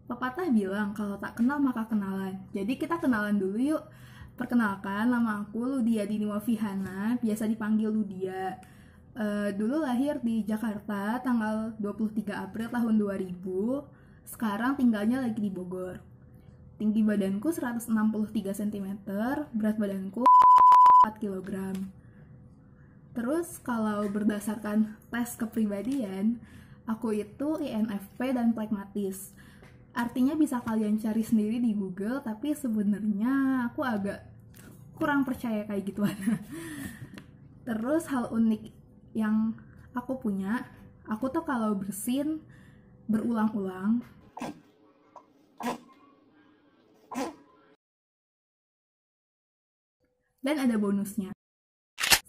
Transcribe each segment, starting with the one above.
Pepatah bilang kalau tak kenal maka kenalan. Jadi kita kenalan dulu yuk. Perkenalkan, nama aku Ludia Diniwa Vihana, biasa dipanggil Ludia. Dulu lahir di Jakarta tanggal 23 April tahun 2000. Sekarang tinggalnya lagi di Bogor. Tinggi badanku 163 cm, berat badanku 4 kg. Terus kalau berdasarkan tes kepribadian, aku itu INFP dan pragmatis. Artinya bisa kalian cari sendiri di Google, tapi sebenarnya aku agak kurang percaya kayak gituan. Terus hal unik yang aku punya, aku tuh kalau bersin berulang-ulang. Dan ada bonusnya.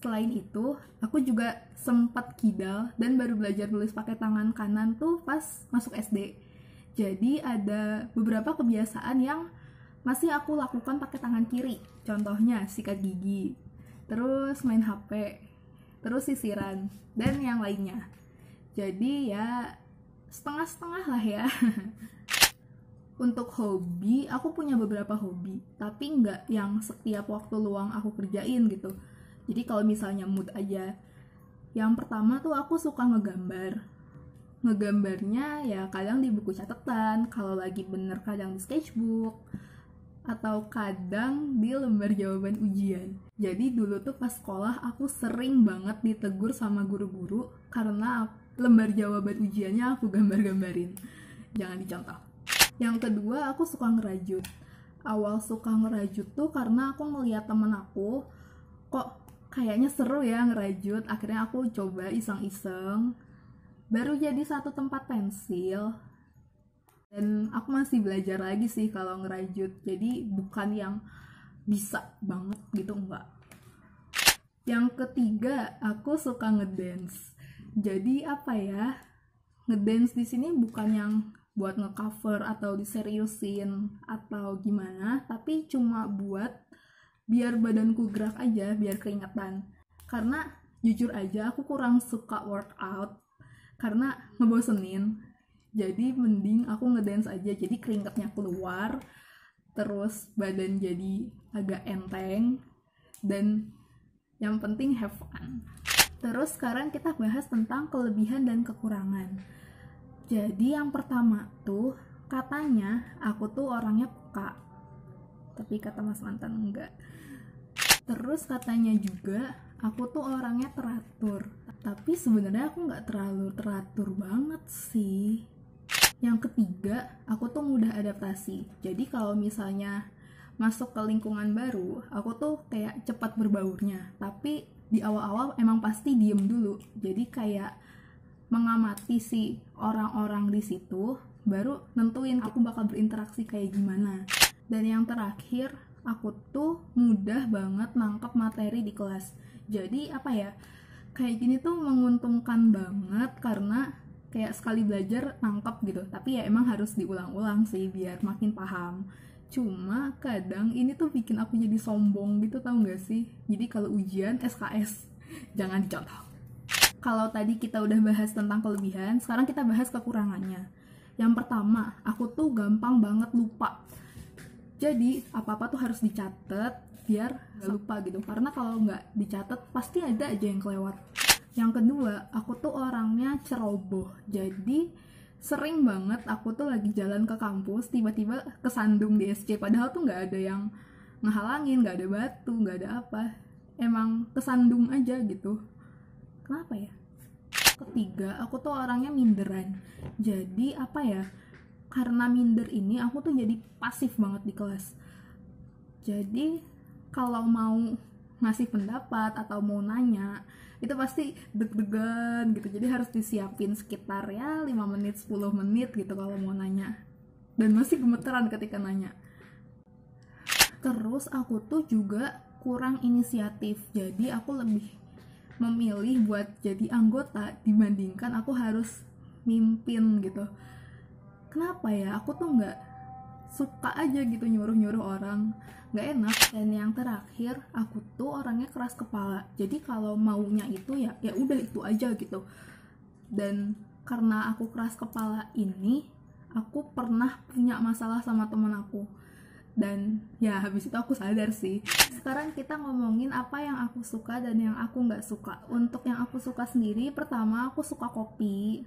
Selain itu, aku juga sempat kidal dan baru belajar nulis pakai tangan kanan tuh pas masuk SD. Jadi ada beberapa kebiasaan yang masih aku lakukan pakai tangan kiri. Contohnya sikat gigi, terus main HP, terus sisiran, dan yang lainnya. Jadi ya setengah-setengah lah ya. Untuk hobi, aku punya beberapa hobi, tapi nggak yang setiap waktu luang aku kerjain gitu. Jadi kalau misalnya mood aja. Yang pertama tuh aku suka ngegambar. Ngegambarnya ya kadang di buku catatan, kalau lagi bener kadang di sketchbook, atau kadang di lembar jawaban ujian. Jadi dulu tuh pas sekolah aku sering banget ditegur sama guru-guru karena lembar jawaban ujiannya aku gambar-gambarin. Jangan dicontoh. Yang kedua, aku suka ngerajut. Awal suka ngerajut tuh karena aku ngeliat temen aku kok kayaknya seru ya ngerajut. Akhirnya aku coba iseng-iseng, baru jadi satu tempat pensil. Dan aku masih belajar lagi sih kalau ngerajut. Jadi bukan yang bisa banget gitu, enggak. Yang ketiga, aku suka ngedance. Jadi apa ya? Ngedance di sini bukan yang buat ngecover atau diseriusin atau gimana, tapi cuma buat biar badanku gerak aja, biar keringetan. Karena jujur aja aku kurang suka workout karena ngebosenin. Jadi mending aku ngedance aja, jadi keringetnya keluar, terus badan jadi agak enteng, dan yang penting have fun. Terus sekarang kita bahas tentang kelebihan dan kekurangan. Jadi yang pertama tuh, katanya aku tuh orangnya peka, tapi kata mas mantan enggak. Terus katanya juga aku tuh orangnya teratur, tapi sebenarnya aku nggak terlalu teratur banget sih. Yang ketiga, aku tuh mudah adaptasi. Jadi kalau misalnya masuk ke lingkungan baru, aku tuh kayak cepat berbaurnya. Tapi di awal-awal emang pasti diem dulu. Jadi kayak mengamati si orang-orang di situ, baru nentuin aku bakal berinteraksi kayak gimana. Dan yang terakhir, aku tuh mudah banget nangkep materi di kelas. Jadi apa ya, kayak gini tuh menguntungkan banget karena kayak sekali belajar nangkep gitu. Tapi ya emang harus diulang-ulang sih biar makin paham. Cuma kadang ini tuh bikin aku jadi sombong gitu, tau gak sih? Jadi kalau ujian SKS jangan dicontoh. Kalau tadi kita udah bahas tentang kelebihan, sekarang kita bahas kekurangannya. Yang pertama, aku tuh gampang banget lupa. Jadi apa-apa tuh harus dicatat biar gak lupa gitu. Karena kalau nggak dicatat pasti ada aja yang kelewat. Yang kedua, aku tuh orangnya ceroboh. Jadi sering banget aku tuh lagi jalan ke kampus, tiba-tiba kesandung di SC. Padahal tuh nggak ada yang ngehalangin, nggak ada batu, nggak ada apa. Emang kesandung aja gitu. Kenapa ya? Ketiga, aku tuh orangnya minderan. Jadi apa ya? Karena minder ini, aku tuh jadi pasif banget di kelas. Jadi kalau mau ngasih pendapat atau mau nanya, itu pasti deg-degan gitu. Jadi harus disiapin sekitar ya 5 menit, 10 menit gitu kalau mau nanya. Dan masih gemeteran ketika nanya. Terus aku tuh juga kurang inisiatif. Jadi aku lebih memilih buat jadi anggota dibandingkan aku harus mimpin gitu. Kenapa ya? Aku tuh nggak suka aja gitu nyuruh-nyuruh orang, nggak enak. Dan yang terakhir, aku tuh orangnya keras kepala, jadi kalau maunya itu ya udah itu aja gitu. Dan karena aku keras kepala ini, aku pernah punya masalah sama temen aku, dan ya habis itu aku sadar sih. Sekarang kita ngomongin apa yang aku suka dan yang aku nggak suka. Untuk yang aku suka sendiri, pertama aku suka kopi,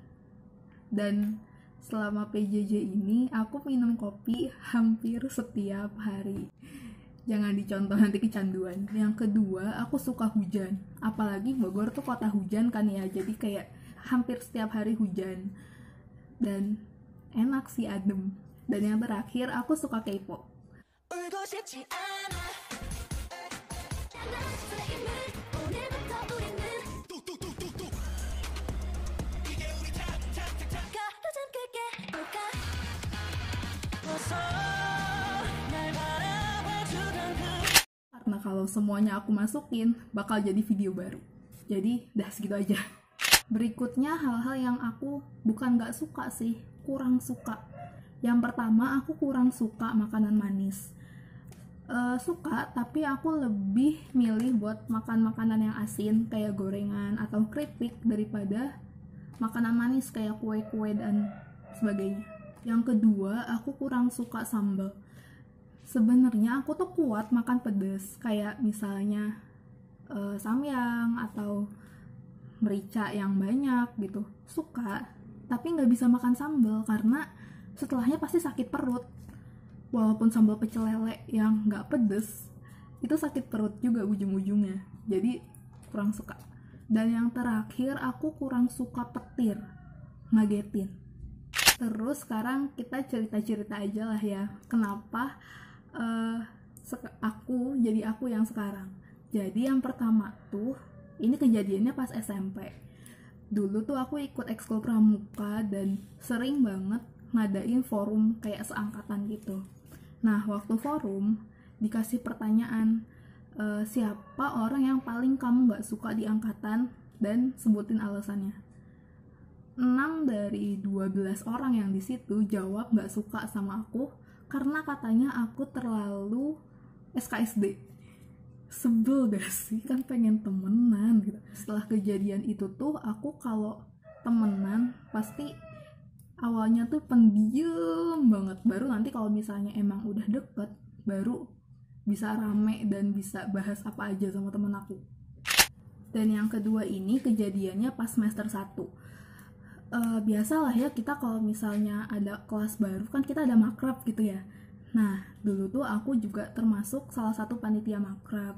dan selama PJJ ini aku minum kopi hampir setiap hari. Jangan dicontoh, nanti kecanduan. Yang kedua, aku suka hujan, apalagi Bogor tuh kota hujan kan ya, jadi kayak hampir setiap hari hujan dan enak sih, adem. Dan yang terakhir, aku suka K-pop. Karena kalau semuanya aku masukin bakal jadi video baru, jadi dah segitu aja. Berikutnya hal-hal yang aku bukan gak suka sih, kurang suka. Yang pertama, aku kurang suka makanan manis. Suka, tapi aku lebih milih buat makan makanan yang asin kayak gorengan atau keripik daripada makanan manis kayak kue-kue dan sebagainya. Yang kedua, aku kurang suka sambal. Sebenarnya aku tuh kuat makan pedas, kayak misalnya samyang atau merica yang banyak gitu, suka. Tapi nggak bisa makan sambal karena setelahnya pasti sakit perut. Walaupun sambal pecel lele yang nggak pedes, itu sakit perut juga ujung-ujungnya. Jadi kurang suka. Dan yang terakhir, aku kurang suka petir, ngagetin. Terus sekarang kita cerita-cerita aja lah ya, kenapa aku jadi aku yang sekarang. Jadi yang pertama tuh, ini kejadiannya pas SMP. Dulu tuh aku ikut ekskul pramuka dan sering banget ngadain forum kayak seangkatan gitu. Nah, waktu forum dikasih pertanyaan, siapa orang yang paling kamu gak suka di angkatan, dan sebutin alasannya. 6 dari 12 orang yang di situ jawab gak suka sama aku karena katanya aku terlalu SKSD. Sebel gak sih? Kan pengen temenan gitu. Setelah kejadian itu tuh, aku kalau temenan pasti awalnya tuh pendiam banget. Baru nanti kalau misalnya emang udah deket, baru bisa rame dan bisa bahas apa aja sama temen aku. Dan yang kedua ini kejadiannya pas semester 1. Biasalah ya, kita kalau misalnya ada kelas baru kan kita ada makrab gitu ya. Nah, dulu tuh aku juga termasuk salah satu panitia makrab.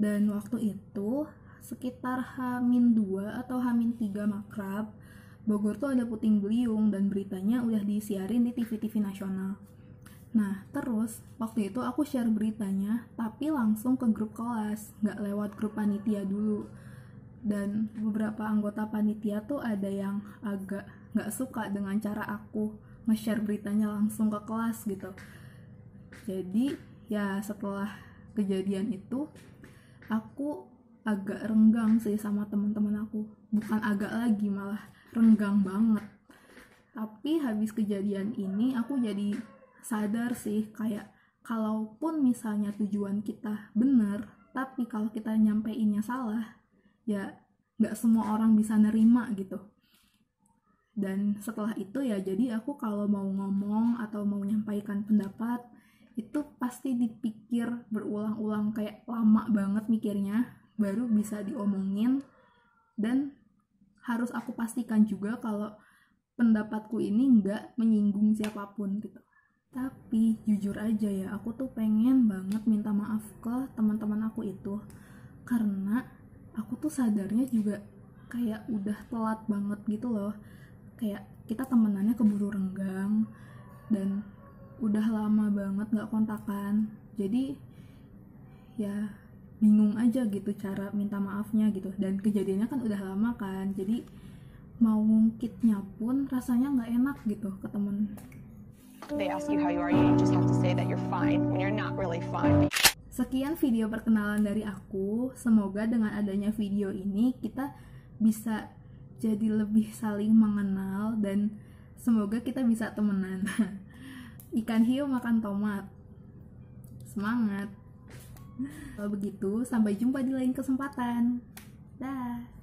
Dan waktu itu sekitar H-2 atau H-3 makrab, Bogor tuh ada puting beliung dan beritanya udah disiarin di TV-TV nasional. Nah, terus waktu itu aku share beritanya tapi langsung ke grup kelas, nggak lewat grup panitia dulu. Dan beberapa anggota panitia tuh ada yang agak nggak suka dengan cara aku nge-share beritanya langsung ke kelas gitu. Jadi ya setelah kejadian itu aku agak renggang sih sama teman-teman aku. Bukan agak lagi, malah renggang banget. Tapi habis kejadian ini aku jadi sadar sih, kayak kalaupun misalnya tujuan kita benar, tapi kalau kita nyampeinnya salah, ya nggak semua orang bisa nerima gitu. Dan setelah itu ya, jadi aku kalau mau ngomong atau mau nyampaikan pendapat, itu pasti dipikir berulang-ulang, kayak lama banget mikirnya, baru bisa diomongin. Dan harus aku pastikan juga kalau pendapatku ini nggak menyinggung siapapun gitu. Tapi jujur aja ya, aku tuh pengen banget minta maaf ke teman-teman aku itu, karena aku tuh sadarnya juga kayak udah telat banget gitu loh. Kayak kita temenannya keburu renggang dan udah lama banget gak kontakan. Jadi ya bingung aja gitu cara minta maafnya gitu. Dan kejadiannya kan udah lama kan, jadi mau ngungkitnya pun rasanya gak enak gitu ke temen. They ask you how you are, you just have to say that you're fine when you're not really fine. Sekian video perkenalan dari aku. Semoga dengan adanya video ini kita bisa jadi lebih saling mengenal dan semoga kita bisa temenan. ikan hiu makan tomat. Semangat. Kalau begitu, sampai jumpa di lain kesempatan. Dah.